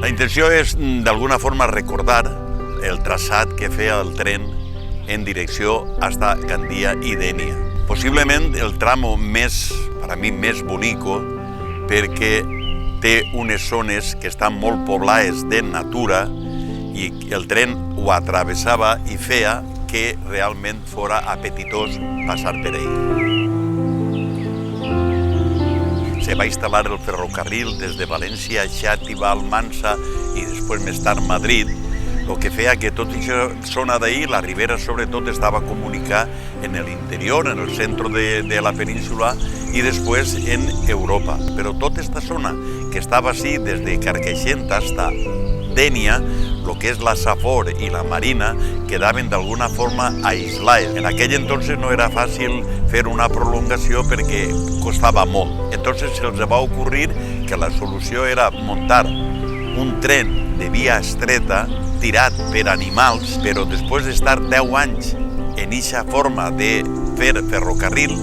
La intenció és, d'alguna forma, recordar el traçat que feia el tren en direcció hasta Gandia i Dénia. Possiblement el tramo més, per a mi, més bonico, perquè té unes zones que estan molt poblades de natura i el tren ho atravessava i feia que realment fora apetitós passar per ell. Se va instal·lar el ferrocarril des de València a Xàtiva, Almansa i després més tard Madrid, el que feia que tota aquesta zona d'ahir, la Ribera sobretot, estava comunicada en l'interior, en el centre de la península i després en Europa. Però tota aquesta zona que estava així des de Carcaixent hasta Dénia, el que és la Safor i la Marina, quedaven d'alguna forma aislades. En aquell entonces no era fàcil fer una prolongació perquè costava molt. Entonces se'ls va ocurrir que la solució era muntar un tren de via estreta tirat per animals, però després d'estar 10 anys en eixa forma de fer ferrocarril,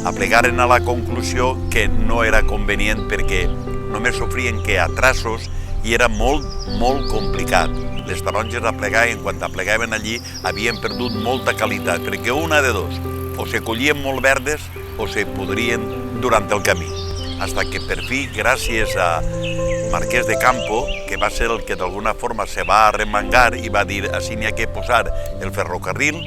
aplegaren a la conclusió que no era convenient perquè només sofrien que atrasos i era molt, molt complicat. Les taronges aplegaven, quan aplegaven allí, havien perdut molta qualitat, perquè una de dos, o se collien molt verdes o se podrien durant el camí. Hasta que per fi, gràcies a Marquès de Campo, que va ser el que d'alguna forma se va arremangar i va dir així n'hi ha que posar el ferrocarril,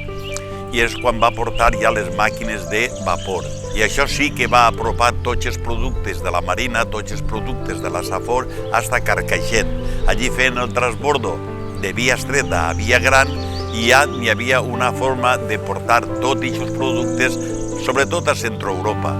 i és quan va portar ja les màquines de vapor. I això sí que va apropar tots els productes de la Marina, tots els productes de la Safor, fins a Carcaixent. Allí feien el transbordo de via estreta a via gran i ja n'hi havia una forma de portar tots aquests productes, sobretot a Centroeuropa.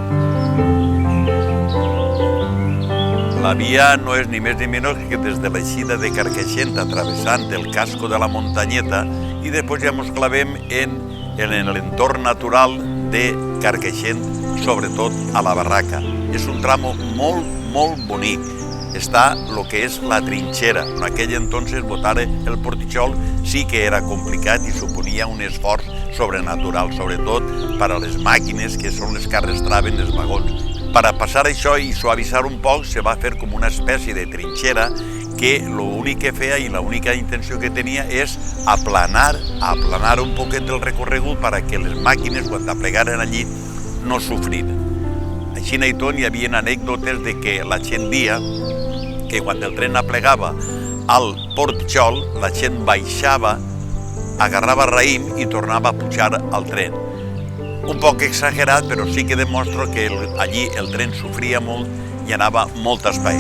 La via no és ni més ni menys que des de l'eixida de Carcaixent, atravessant el casco de la Muntanyeta, i després ja ens clavem en l'entorn natural de Carcaixent, sobretot a la Barraca. És un tramo molt, molt bonic. Està el que és la trinxera. En aquell entonces botar el portitxol sí que era complicat i suponia un esforç sobrenatural, sobretot per a les màquines que són les que arrastraven els vagons. Per a passar això i suavitzar un poc, se va fer com una espècie de trinxera que l'únic que feia i l'única intenció que tenia és aplanar un poquet el recorregut perquè les màquines, quan aplegaren allí, no sofriren. Així i tot hi havia anècdotes de que la gent dia que quan el tren aplegava al portitxol, la gent baixava, agarrava raïm i tornava a pujar al tren. Un poc exagerat, però sí que demostra que allí el tren sofria molt i anava molt espai.